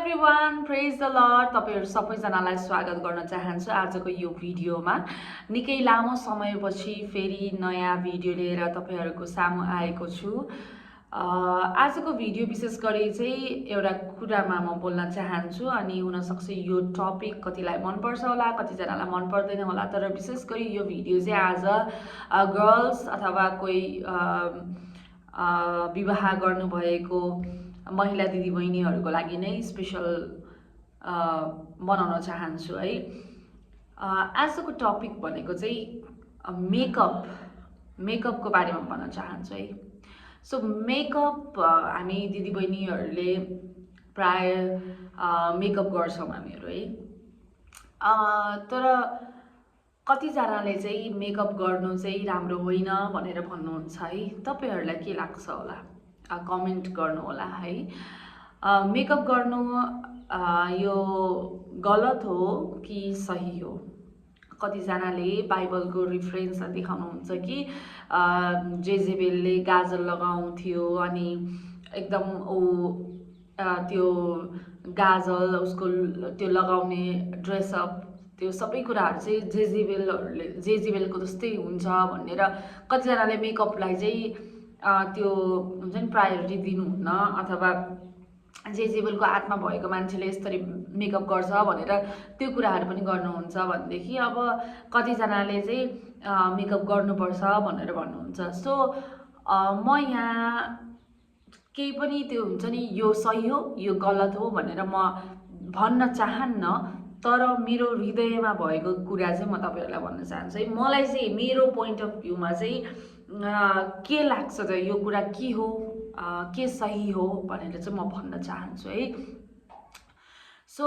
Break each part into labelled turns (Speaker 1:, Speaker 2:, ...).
Speaker 1: Everyone, praise the lord. तपाईहरु सबैजनालाई स्वागत गर्न चाहन्छु आजको यो भिडियोमा। निकै लामो समयपछि फेरि नयाँ भिडियो लिएर तपाईहरुको सामु आएको छु। आजको भिडियो विशेष गरी चाहिँ एउटा कुरामा म बोल्न चाहन्छु अनि हुन सक्छ यो टपिक कतिलाई मन पर्छ होला, कतिजनालाई मन पर्दैन होला, तर विशेष गरी यो भिडियो चाहिँ आज गर्ल्स अथवा कोही विवाह गर्नुभएको महिला दिदीबहिनीहरूको लागि नै स्पेशल बनाउन चाहन्छु है। आजको टपिक भनेको चाहिँ मेकअपको बारेमा भन्न चाहन्छु है। सो मेकअप हामी दिदीबहिनीहरूले प्राय मेकअप गर्छौँ हामीहरू है। तर कतिजनाले चाहिँ मेकअप गर्नु चाहिँ राम्रो होइन भनेर भन्नुहुन्छ है। तपाईहरुलाई के लाग्छ होला कमेन्ट गर्नु होला है। मेकअप गर्नु यो गलत हो कि सही हो? कतिजनाले बाइबलको रिफरेन्स देखाउनुहुन्छ कि जेजेबेलले गाजर लगाउँथ्यो अनि एकदम त्यो गाजर उसको त्यो लगाउने ड्रेसअप त्यो सबै कुराहरू चाहिँ जेजेबेलको जस्तै हुन्छ भनेर कतिजनाले मेकअपलाई चाहिँ त्यो हुन्छ नि प्रायोरिटी दिनुहुन्न, अथवा जेजेबेलको आत्मा भएको मान्छेले यसरी मेकअप गर्छ भनेर त्यो कुराहरू पनि गर्नुहुन्छ भनेदेखि अब कतिजनाले चाहिँ मेकअप गर्नुपर्छ भनेर भन्नुहुन्छ। सो म यहाँ केही पनि त्यो हुन्छ नि यो सही हो यो गलत हो भनेर म भन्न चाहन्न, तर मेरो हृदयमा भएको कुरा चाहिँ म तपाईहरुलाई भन्न चाहन्छु है। मलाई चाहिँ मेरो पोइन्ट अफ भ्यूमा चाहिँ के लाग्छ त यो कुरा के हो के सही हो भनेर चाहिँ म भन्न चाहन्छु है। सो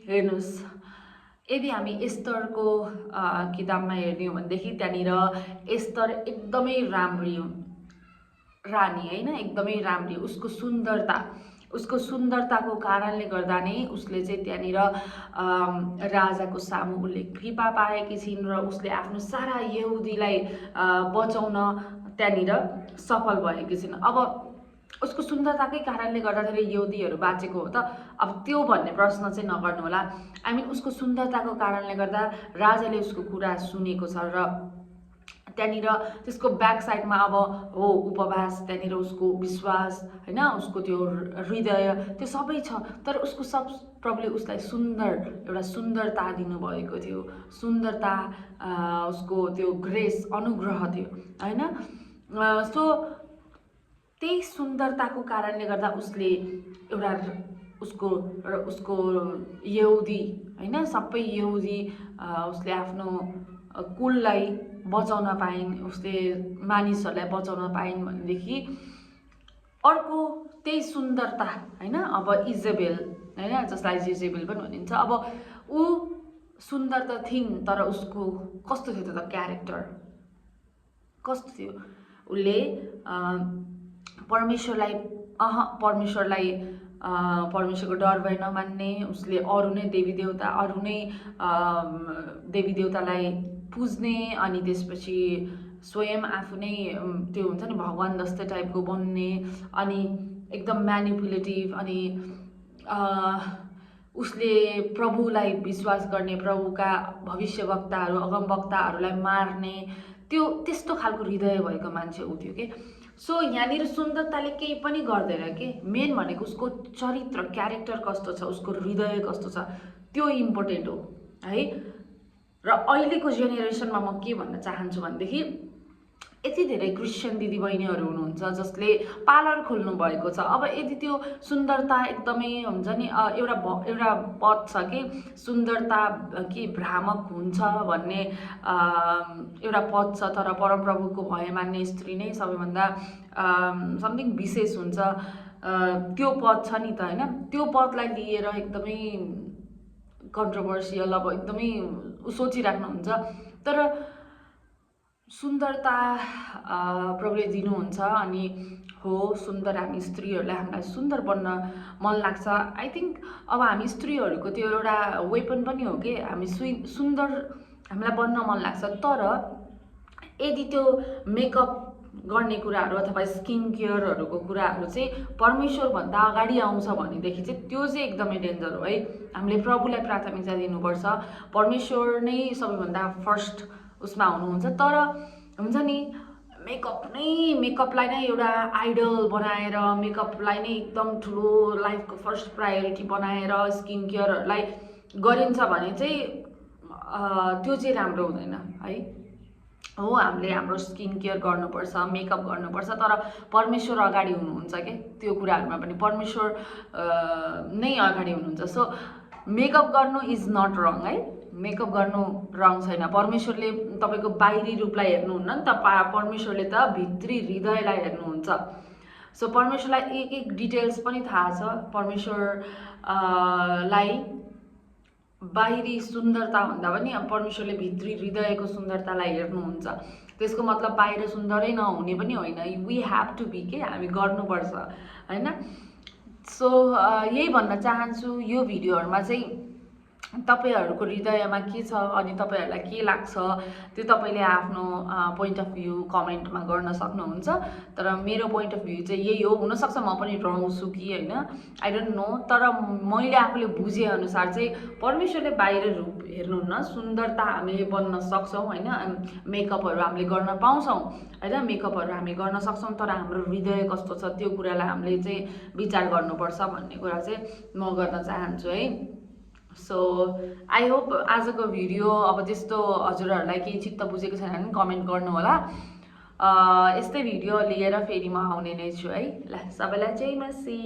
Speaker 1: हेर्नुस्, यदि हामी एस्तरको किताबमा हेर्ने हो भनेदेखि त्यहाँनिर एस्तर एकदमै राम्री रानी हैन, एकदमै राम्री, उसको सुन्दरताको कारणले गर्दा नै उसले चाहिँ त्यहाँनिर राजाको सामु उसले कृपा पाएकी छिन् र उसले आफ्नो सारा यहुदीलाई बचाउन त्यहाँनिर सफल भएकी छिन्। अब उसको सुन्दरताकै कारणले गर्दाखेरि यहुदीहरू बाँचेको हो त? अब त्यो भन्ने प्रश्न चाहिँ नगर्नु होला। आई मिन उसको सुन्दरताको कारणले गर्दा राजाले उसको कुरा सुनेको छ र त्यहाँनिर त्यसको ब्याक साइडमा अब हो उपवास, त्यहाँनिर उसको विश्वास हैन, उसको त्यो हृदय त्यो सबै छ, तर उसको सब प्रभुले उसलाई एउटा सुन्दरता दिनुभएको थियो, सुन्दरता उसको त्यो ग्रेस अनुग्रह थियो हैन। सो त्यही सुन्दरताको कारणले गर्दा उसले एउटा उसको यहुदी हैन, सबै यहुदी उसले आफ्नो कुललाई बचाउन पाइन्, उसले मानिसहरूलाई बचाउन पाइन् भनेदेखि अर्को त्यही सुन्दरता हैन। अब इजेबेल हैन, जसलाई जेजेबेल पनि भनिन्छ, अब ऊ सुन्दर त थिइन् तर उसको कस्तो थियो त क्यारेक्टर कस्तो थियो? उसले परमेश्वरको डर भए नमान्ने, उसले अरू नै देवी देवतालाई पुज्ने अनि त्यसपछि स्वयं आफू नै त्यो हुन्छ नि भगवान जस्तै टाइपको बन्ने अनि एकदम म्यानिपुलेटिभ अनि उसले प्रभुलाई विश्वास गर्ने, प्रभुका भविष्यवक्ताहरू अगमवक्ताहरूलाई मार्ने त्यस्तो खालको हृदय भएको मान्छे ऊ थियो के। सो यहाँनिर सुन्दरताले केही पनि गर्दैन के, मेन भनेको उसको चरित्र क्यारेक्टर कस्तो छ, उसको हृदय कस्तो छ त्यो इम्पोर्टेन्ट हो है। र अहिलेको जेनेरेसनमा म के भन्न चाहन्छु भनेदेखि यति धेरै क्रिस्चियन दिदीबहिनीहरू हुनुहुन्छ जसले पार्लर खोल्नु भएको छ। अब यदि त्यो सुन्दरता एकदमै हुन्छ नि एउटा पद छ कि सुन्दरता कि भ्रामक हुन्छ भन्ने एउटा पद छ, तर परमप्रभुको भय मान्ने स्त्री नै सबैभन्दा समथिङ विशेष हुन्छ त्यो पद छ नि त हैन। त्यो पदलाई लिएर एकदमै कन्ट्रोभर्सियल अब एकदमै सोचिराख्नुहुन्छ, तर सुन्दरता प्रभुले दिनुहुन्छ अनि हो सुन्दर हामी स्त्रीहरूलाई हामीलाई सुन्दर बन्न मन लाग्छ। आई थिङ्क अब हामी स्त्रीहरूको त्यो एउटा वेपन पनि हो कि हामी सुन्दर हामीलाई बन्न मन लाग्छ, तर यदि त्यो मेकअप गर्ने कुराहरू अथवा स्किन केयरहरूको कुराहरू चाहिँ परमेश्वरभन्दा अगाडि आउँछ भनेदेखि चाहिँ त्यो चाहिँ एकदमै डेन्जर हो है। हामीले प्रभुलाई प्राथमिकता दिनुपर्छ, परमेश्वर नै सबैभन्दा फर्स्ट उसमा हुनुहुन्छ। तर हुन्छ नि मेकअपलाई नै एउटा आइडल बनाएर, मेकअपलाई नै एकदम ठुलो लाइफको फर्स्ट प्रायोरिटी बनाएर स्किन केयरहरूलाई गरिन्छ भने चाहिँ त्यो चाहिँ राम्रो हुँदैन है। हो, हामीले हाम्रो स्किन केयर गर्नुपर्छ, मेकअप गर्नुपर्छ, तर परमेश्वर अगाडि हुनुहुन्छ के त्यो कुराहरूमा पनि परमेश्वर नै अगाडि हुनुहुन्छ। सो मेकअप गर्नु इज नट रङ है, मेकअप गर्नु रङ छैन। परमेश्वरले तपाईँको बाहिरी रूपलाई हेर्नुहुन्न नि त, परमेश्वरले त भित्री हृदयलाई हेर्नुहुन्छ। सो परमेश्वरलाई एक एक डिटेल्स पनि थाहा छ। परमेश्वरलाई बाहिरी सुन्दरता भन्दा पनि परमेश्वरले भित्री हृदयको सुन्दरतालाई हेर्नुहुन्छ। त्यसको मतलब बाहिर सुन्दरै नहुने पनि होइन, वी ह्याभ टु बी के, हामी गर्नुपर्छ होइन। सो यही भन्न चाहन्छु यो भिडियोहरूमा चाहिँ तपाईहरूको हृदयमा के छ अनि तपाईहरूलाई के लाग्छ त्यो तपाईँले आफ्नो पोइन्ट अफ भ्यू कमेन्टमा गर्न सक्नुहुन्छ। तर मेरो पोइन्ट अफ भ्यू चाहिँ यही हो। हुनसक्छ म पनि रङ छु कि होइन, आई डोन्ट नो, तर मैले आफूले बुझेअनुसार चाहिँ परमेश्वरले बाहिर रूप हेर्नुहुन्न, सुन्दरता हामीले बन्न सक्छौँ होइन, मेकअपहरू हामीले गर्न पाउँछौँ होइन, मेकअपहरू हामी गर्न सक्छौँ, तर हाम्रो हृदय कस्तो छ त्यो कुरालाई हामीले चाहिँ विचार गर्नुपर्छ भन्ने कुरा चाहिँ म गर्न चाहन्छु है। सो आई होप आजको भिडियो अब त्यस्तो हजुरहरूलाई केही चित्त बुझेको छैन भने कमेन्ट गर्नु होला। यस्तै भिडियो लिएर फेरि म आउने नै छु है। ल, सबैलाई जय मसी।